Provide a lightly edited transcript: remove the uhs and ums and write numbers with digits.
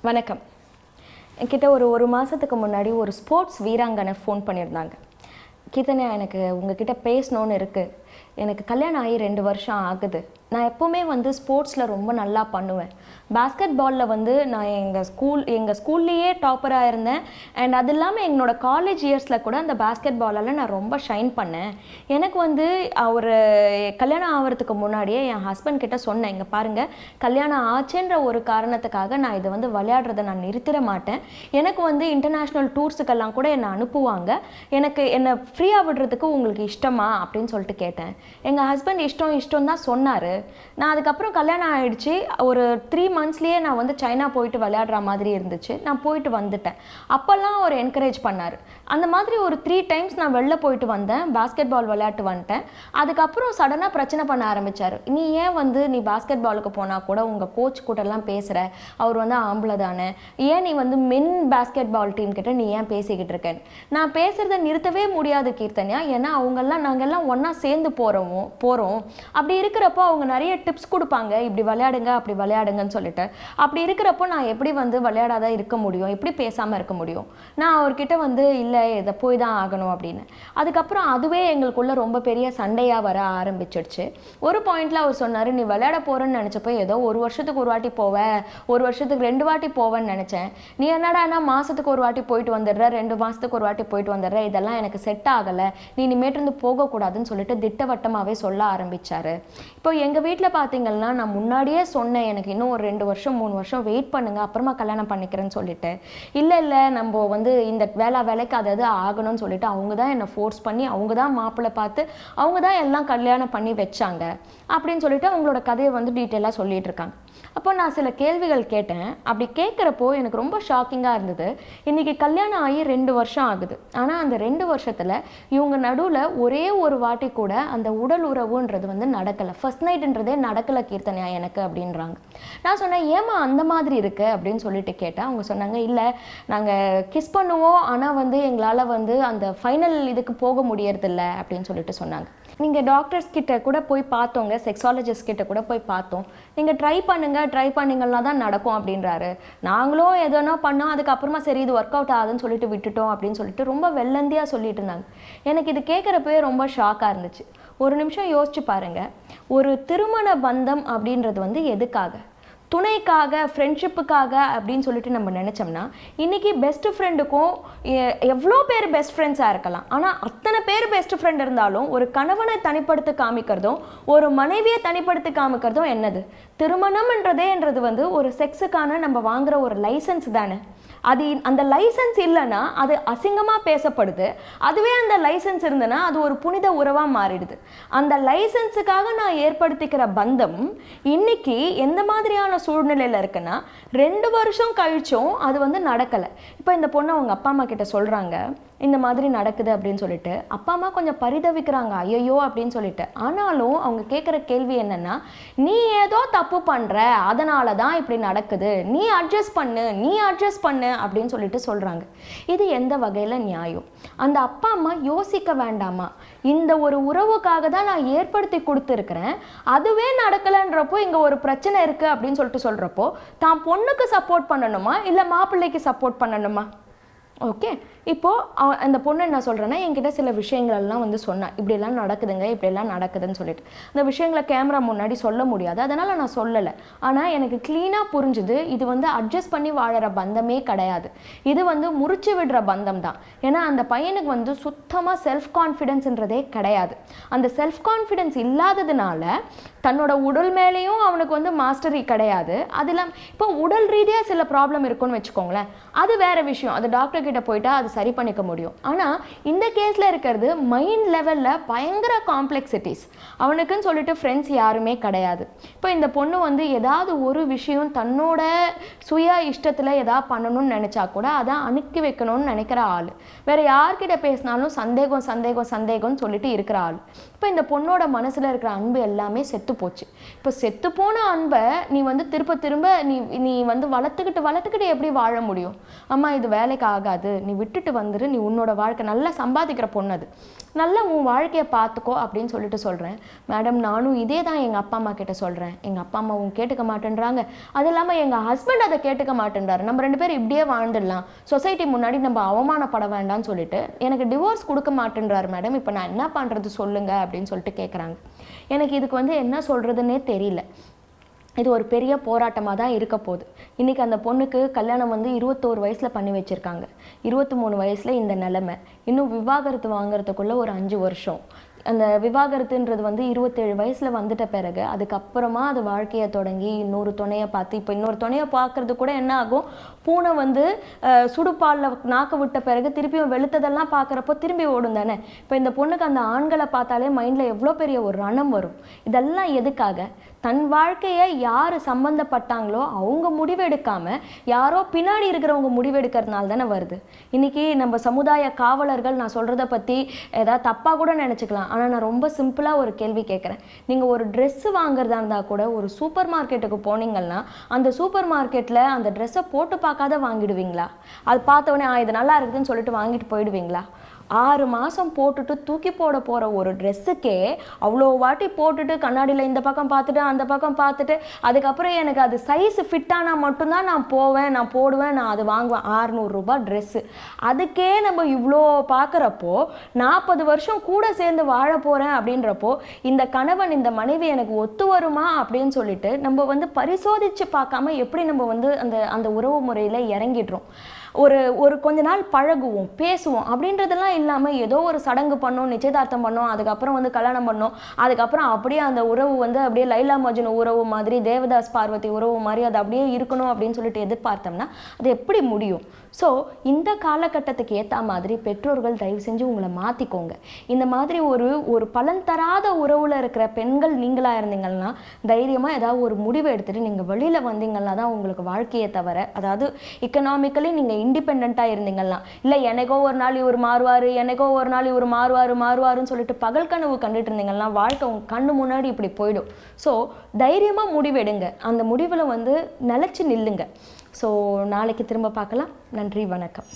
வணக்கம். என்கிட்ட ஒரு மாதத்துக்கு முன்னாடி ஒரு ஸ்போர்ட்ஸ் வீராங்கனை ஃபோன் பண்ணியிருந்தாங்க. கீர்த்தனா, எனக்கு உங்ககிட்ட பேசணுன்னு இருக்குது. எனக்கு கல்யாணம் ஆகி 2 வருஷம் ஆகுது. நான் எப்போவுமே ஸ்போர்ட்ஸில் ரொம்ப நல்லா பண்ணுவேன். பேஸ்கெட் பாலில் நான் எங்கள் ஸ்கூல்லையே டாப்பராக இருந்தேன். அண்ட் அது இல்லாமல் என்னோடய காலேஜ் இயர்ஸில் கூட அந்த பேஸ்கெட் பாலால் நான் ரொம்ப ஷைன் பண்ணேன். எனக்கு ஒரு கல்யாணம் ஆகிறதுக்கு முன்னாடியே என் ஹஸ்பண்ட் கிட்ட சொன்னேன், இங்கே பாருங்கள், கல்யாணம் ஆச்சுன்ற ஒரு காரணத்துக்காக நான் இதை விளையாடுறதை நான் நிறுத்திட மாட்டேன். எனக்கு இன்டர்நேஷ்னல் டூர்ஸுக்கெல்லாம் கூட என்னை அனுப்புவாங்க. என்னை ஃப்ரீயாக விடுறதுக்கு உங்களுக்கு இஷ்டமா அப்படின்னு சொல்லிட்டு கேட்டேன். எங்கள் ஹஸ்பண்ட் இஷ்டம் தான் சொன்னார். நான் அதுக்கப்புறம் கல்யாணம் ஆகிடுச்சு. ஒரு 3 monthsலேயே நான் சைனா போயிட்டு விளையாடுற மாதிரி இருந்துச்சு. நான் போயிட்டு வந்துட்டேன். அப்போல்லாம் அவர் என்கரேஜ் பண்ணார். அந்த மாதிரி ஒரு 3 times நான் வெளில போயிட்டு வந்தேன். பாஸ்கெட் பால் விளையாட்டு வந்துட்டேன். அதுக்கப்புறம் சடனாக பிரச்சனை பண்ண ஆரம்பித்தார். நீ ஏன் நீ பாஸ்கெட் பாலுக்கு போனால் கூட உங்கள் கோச் கூட்டெல்லாம் பேசுகிற, அவர் ஆம்பளை தானே, ஏன் நீ மென் பாஸ்கெட் பால் டீம் கிட்ட நீ ஏன் பேசிக்கிட்டு இருக்கேன்? நான் பேசுகிறத நிறுத்தவே முடியாது கீர்த்தனா. ஏன்னா நாங்கள்லாம் ஒன்றா சேர்ந்து போகிறோம். அப்படி இருக்கிறப்போ அவங்க நிறைய டிப்ஸ் கொடுப்பாங்க, இப்படி விளையாடுங்க அப்படி விளையாடுங்கன்னு சொல்லிட்டு. அப்படி இருக்கிறப்போ நான் எப்படி விளையாடாத இருக்க முடியும், எப்படி பேசாமல் இருக்க முடியும்? நான் அவர்கிட்ட இல்லை, இதை போய் தான் ஆகணும் அப்படின்னு. அதுக்கப்புறம் அதுவே எங்களுக்குள்ள ரொம்ப பெரிய சண்டையாக வர ஆரம்பிச்சிடுச்சு. ஒரு பாயிண்டில் அவர் சொன்னார், நீ விளையாட போகிறேன்னு நினச்சப்போ ஏதோ 1 வருஷத்துக்கு ஒரு வாட்டி போவேன், 1 வருஷத்துக்கு 2 வாட்டி போவேன்னு நினச்சேன். நீ என்னடானா மாதத்துக்கு ஒரு வாட்டி போயிட்டு வந்துடுற, 2 மாதத்துக்கு ஒரு வாட்டி போயிட்டு வந்துடுற, இதெல்லாம் எனக்கு செட் ஆகலை, நீ இனிமேட்டு போகக்கூடாதுன்னு சொல்லிட்டு திட்டவட்டமாகவே சொல்ல ஆரம்பித்தார். இப்போ எங்கள் வீட்டில் பார்த்தீங்கன்னா, நான் முன்னாடியே சொன்னேன், எனக்கு இன்னும் ஒரு 2 வருஷம் 3 வருஷம் வெயிட் பண்ணுங்க, அப்புறமா கல்யாணம் பண்ணிக்கிறேன்னு சொல்லிட்டு. இல்லை நம்ம இந்த வேலைக்கு அதாவது ஆகணும்னு சொல்லிட்டு அவங்க தான் என்னை ஃபோர்ஸ் பண்ணி, அவங்க தான் மாப்பிள்ளை பார்த்து, அவங்க தான் எல்லாம் கல்யாணம் பண்ணி வச்சாங்க அப்படின்னு சொல்லிட்டு அவங்களோட கதையை டீட்டெயிலாக சொல்லிட்டு இருக்காங்க. அப்போ நான் சில கேள்விகள் கேட்டேன். அப்படி கேட்குறப்போ எனக்கு ரொம்ப ஷாக்கிங்காக இருந்தது. இன்றைக்கி கல்யாணம் ஆகி 2 வருஷம் ஆகுது. ஆனால் அந்த 2 வருஷத்தில் இவங்க நடுவில் ஒரே ஒரு வாட்டி கூட அந்த உடல் உறவுன்றது நடக்கலை. ஃபர்ஸ்ட் நைட்டுன்றதே நடக்கலை கீர்த்தனையா எனக்கு அப்படின்றாங்க. நான் சொன்னேன், ஏமா அந்த மாதிரி இருக்கு அப்படின்னு சொல்லிட்டு கேட்டேன். அவங்க சொன்னாங்க, இல்லை, நாங்கள் கிஸ் பண்ணுவோம், ஆனால் எங்களால் அந்த ஃபைனல் இதுக்கு போக முடியறதில்ல அப்படின்னு சொல்லிட்டு சொன்னாங்க. நீங்கள் டாக்டர்ஸ் கிட்ட கூட போய் பார்த்தோங்க, செக்ஸாலஜிஸ்ட் கிட்ட கூட போய் பார்த்தோம், நீங்கள் ட்ரை பண்ணிங்கன்னா தான் நடக்கும் அப்படின்றாரு. நாங்களும் எதனா பண்ணோம், அதுக்கப்புறமா சரி இது ஒர்க் அவுட் ஆகுதுன்னு சொல்லிட்டு விட்டுட்டோம் அப்படின்னு சொல்லிட்டு ரொம்ப வெள்ளந்தியாக சொல்லிட்டு இருந்தாங்க. எனக்கு இது கேட்குறப்பவே ரொம்ப ஷாக்காக இருந்துச்சு. ஒரு நிமிஷம் யோசிச்சு பாருங்க, ஒரு திருமண பந்தம் அப்படின்றது எதுக்காக? துணைக்காக, ஃப்ரெண்ட்ஷிப்புக்காக அப்படின்னு சொல்லிட்டு நம்ம நினச்சோம்னா, இன்றைக்கி பெஸ்ட் ஃப்ரெண்டுக்கும் எவ்வளோ பேர் பெஸ்ட் ஃப்ரெண்ட்ஸாக இருக்கலாம். ஆனால் அத்தனை பேர் பெஸ்ட் ஃப்ரெண்ட் இருந்தாலும் ஒரு கணவனை தனிப்படுத்தி காமிக்கிறதும் ஒரு மனைவியை தனிப்படுத்தி காமிக்கிறதும் என்னது? திருமணம்ன்றதேன்றது ஒரு செக்ஸுக்கான நம்ம வாங்குகிற ஒரு லைசன்ஸ் தானே. அந்த லைசன்ஸ் இல்லைன்னா அது அசிங்கமாக பேசப்படுது. அதுவே அந்த லைசன்ஸ் இருந்ததுன்னா அது ஒரு புனித உறவாக மாறிடுது. அந்த லைசன்ஸுக்காக நான் ஏற்படுத்திக்கிற பந்தம் இன்னைக்கு எந்த மாதிரியான சூழ்நிலையில் இருக்குன்னா, 2 வருஷம் கழிச்சும் அது நடக்கலை. இப்போ இந்த பொண்ணு அவங்க அப்பா அம்மா கிட்ட சொல்கிறாங்க, இந்த மாதிரி நடக்குது அப்படின்னு சொல்லிட்டு. அப்பா அம்மா கொஞ்சம் பரிதவிக்கிறாங்க, ஐயோ அப்படின்னு சொல்லிட்டு. ஆனாலும் அவங்க கேட்குற கேள்வி என்னன்னா, நீ ஏதோ தப்பு பண்ணுற, அதனால தான் இப்படி நடக்குது, நீ அட்ஜஸ்ட் பண்ணு அப்படின்னு சொல்லிட்டு சொல்கிறாங்க. இது எந்த வகையில் நியாயம்? அந்த அப்பா அம்மா யோசிக்க வேண்டாமா? இந்த ஒரு உறவுக்காக தான் நான் ஏற்படுத்தி கொடுத்துருக்கிறேன், அதுவே நடக்கலைன்றப்போ இங்கே ஒரு பிரச்சனை இருக்குது அப்படின்னு சொல்கிறப்போ தான் பொண்ணுக்கு சப்போர்ட் பண்ணணுமா இல்லை மாப்பிள்ளைக்கு சப்போர்ட் பண்ணணுமா? ஓகே, இப்போது அந்த பொண்ணு என்ன சொல்கிறேன்னா, என்கிட்ட சில விஷயங்கள்லாம் சொன்னேன், இப்படியெல்லாம் நடக்குதுங்க, இப்படியெல்லாம் நடக்குதுன்னு சொல்லிட்டு. அந்த விஷயங்களை கேமரா முன்னாடி சொல்ல முடியாது, அதனால் நான் சொல்லலை. ஆனால் எனக்கு க்ளீனாக புரிஞ்சுது, இது அட்ஜஸ்ட் பண்ணி வாழற பந்தமே கிடையாது, இது முறிச்சு விடுற பந்தம் தான். ஏன்னா அந்த பையனுக்கு சுத்தமாக செல்ஃப் கான்ஃபிடென்ஸ்ன்றதே கிடையாது. அந்த செல்ஃப் கான்ஃபிடென்ஸ் இல்லாததுனால தன்னோட உடல் மேலேயும் அவனுக்கு மாஸ்டரி கிடையாது. அது இல்லாமல் இப்போ உடல் ரீதியாக சில ப்ராப்ளம் இருக்குன்னு வச்சுக்கோங்களேன், அது வேற விஷயம், அது டாக்டர் கிட்ட போயிட்டா அது சரி பண்ணிக்க முடியும். ஆனால் இந்த கேஸில் இருக்கிறது மைண்ட் லெவலில் பயங்கர காம்ப்ளெக்சிட்டிஸ். அவனுக்குன்னு சொல்லிட்டு ஃப்ரெண்ட்ஸ் யாருமே கிடையாது. இப்போ இந்த பொண்ணு ஏதாவது ஒரு விஷயம் தன்னோட சுய இஷ்டத்தில் ஏதாவது பண்ணணும்னு நினச்சா கூட அதை அணுக்கி வைக்கணும்னு நினைக்கிற ஆள். வேற யார்கிட்ட பேசினாலும் சந்தேகம்னு சொல்லிட்டு இருக்கிற ஆள். இப்போ இந்த பொண்ணோட மனசில் இருக்கிற அன்பு எல்லாமே செத்து போச்சு. இப்போ செத்து போன அன்பை நீ திரும்ப நீ வளர்த்துக்கிட்டு எப்படி வாழ முடியும்? அம்மா இது வேலைக்கு ஆகாது, இருக்கக்கூடாது, நீ விட்டுட்டு வந்துரு, நீ உன்னோட வாழ்க்கை நல்லா சம்பாதிக்கிற பொண்ணு அது, நல்லா உன் வாழ்க்கையை பார்த்துக்கோ அப்படின்னு சொல்லிட்டு சொல்கிறேன். மேடம் நானும் இதே தான் எங்கள் அப்பா அம்மா கிட்ட சொல்கிறேன். எங்கள் அப்பா அம்மாவும் கேட்டுக்க மாட்டேன்றாங்க. அது இல்லாமல் எங்கள் ஹஸ்பண்ட் அதை கேட்டுக்க மாட்டேன்றாரு. நம்ம 2 பேரும் இப்படியே வாழ்ந்துடலாம், சொசைட்டி முன்னாடி நம்ம அவமானப்பட வேண்டாம்னு சொல்லிட்டு எனக்கு டிவோர்ஸ் கொடுக்க மாட்டேன்றாரு மேடம். இப்போ நான் என்ன பண்ணுறது சொல்லுங்க அப்படின்னு சொல்லிட்டு கேட்குறாங்க. எனக்கு இதுக்கு என்ன சொல்கிறதுன்னே தெரியல. இது ஒரு பெரிய போராட்டமாக தான் இருக்க போகுது. இன்றைக்கி அந்த பொண்ணுக்கு கல்யாணம் 21 வயசில் பண்ணி வச்சுருக்காங்க. 23 வயசில் இந்த நிலைமை. இன்னும் விவாகரத்து வாங்குறதுக்குள்ளே ஒரு 5 வருஷம். அந்த விவாகரத்துன்றது 27 வயசில் வந்துட்ட பிறகு அதுக்கப்புறமா அது வாழ்க்கையை தொடங்கி இன்னொரு துணையை பார்த்து, இப்போ இன்னொரு துணையை பார்க்குறது கூட என்ன ஆகும், பூனை சுடுபாலில் நாக்கு விட்ட பிறகு திருப்பியும் வெளுத்ததெல்லாம் பார்க்குறப்போ திரும்பி ஓடும் தானே. இப்போ இந்த பொண்ணுக்கு அந்த ஆண்களை பார்த்தாலே மைண்டில் எவ்வளோ பெரிய ஒரு ரணம் வரும். இதெல்லாம் எதுக்காக? தன் வாழ்க்கையை யார் சம்மந்தப்பட்டாங்களோ அவங்க முடிவெடுக்காமல் யாரோ பின்னாடி இருக்கிறவங்க முடிவெடுக்கிறதுனால தானே வருது. இன்றைக்கி நம்ம சமுதாய காவலர்கள், நான் சொல்கிறத பற்றி ஏதாவது தப்பாக கூட நினச்சிக்கலாம், ஆனால் நான் ரொம்ப சிம்பிளாக ஒரு கேள்வி கேட்குறேன். நீங்கள் ஒரு ட்ரெஸ்ஸு வாங்குறதா இருந்தால் கூட ஒரு சூப்பர் மார்க்கெட்டுக்கு போனீங்கன்னா அந்த சூப்பர் மார்க்கெட்டில் அந்த ட்ரெஸ்ஸை போட்டு பார்க்காத வாங்கிடுவீங்களா? அது பார்த்தோன்னே இது நல்லா இருக்குதுன்னு சொல்லிட்டு வாங்கிட்டு போயிடுவீங்களா? 6 மாதம் போட்டுட்டு தூக்கி போட போகிற ஒரு ட்ரெஸ்ஸுக்கே அவ்வளோ வாட்டி போட்டுட்டு கண்ணாடியில் இந்த பக்கம் பார்த்துட்டு அந்த பக்கம் பார்த்துட்டு அதுக்கப்புறம் எனக்கு அது சைஸ் ஃபிட்டானால் மட்டும்தான் நான் போவேன், நான் போடுவேன், நான் அது வாங்குவேன். 600 ரூபாய் ட்ரெஸ்ஸு. அதுக்கே நம்ம இவ்வளோ பார்க்குறப்போ 40 வருஷம் கூட சேர்ந்து வாழ போகிறேன் அப்படின்றப்போ இந்த கணவன் இந்த மனைவி எனக்கு ஒத்து வருமா அப்படின்னு சொல்லிட்டு நம்ம பரிசோதித்து பார்க்காம எப்படி நம்ம அந்த அந்த உறவு முறையில் இறங்கிடுறோம். ஒரு கொஞ்ச நாள் பழகுவோம், பேசுவோம் அப்படின்றதெல்லாம் இல்லாமல் ஏதோ ஒரு சடங்கு பண்ணோம், நிச்சயதார்த்தம் பண்ணோம், அதுக்கப்புறம் கல்யாணம் பண்ணோம், அதுக்கப்புறம் அப்படியே அந்த உறவு அப்படியே லைலா மஜ்னு உறவு மாதிரி, தேவதாஸ் பார்வதி உறவு மாதிரி அது அப்படியே இருக்கணும் அப்படின்னு சொல்லிட்டு எதிர்பார்த்தோம்னா அது எப்படி முடியும்? ஸோ இந்த காலகட்டத்துக்கு ஏற்ற மாதிரி பெற்றோர்கள் தயவு செஞ்சு உங்களை மாற்றிக்கோங்க. இந்த மாதிரி ஒரு பலன் தராத உறவில் இருக்கிற பெண்கள் நீங்களாக இருந்தீங்கன்னா தைரியமாக ஏதாவது ஒரு முடிவை எடுத்துகிட்டு நீங்கள் வெளியில் வந்தீங்கன்னா தான் உங்களுக்கு வாழ்க்கையை தவிர, அதாவது எக்கனாமிக்கலி நீங்கள் இண்டிபெண்ட்டாக இருந்தீங்கன்னா, இல்லை எனக்கோ ஒரு நாள் இவர் மாறுவார், எனக்கோ ஒரு நாள் இவர் மாறுவாருன்னு சொல்லிட்டு பகல் கனவு கண்டுட்டு இருந்தீங்கன்னா வாழ்க்கை உங்கள் கண்ணு முன்னாடி இப்படி போயிடும். ஸோ தைரியமாக முடிவெடுங்க, அந்த முடிவில் நிலச்சி நில்லுங்க. ஸோ நாளைக்கு திரும்ப பார்க்கலாம். நன்றி, வணக்கம்.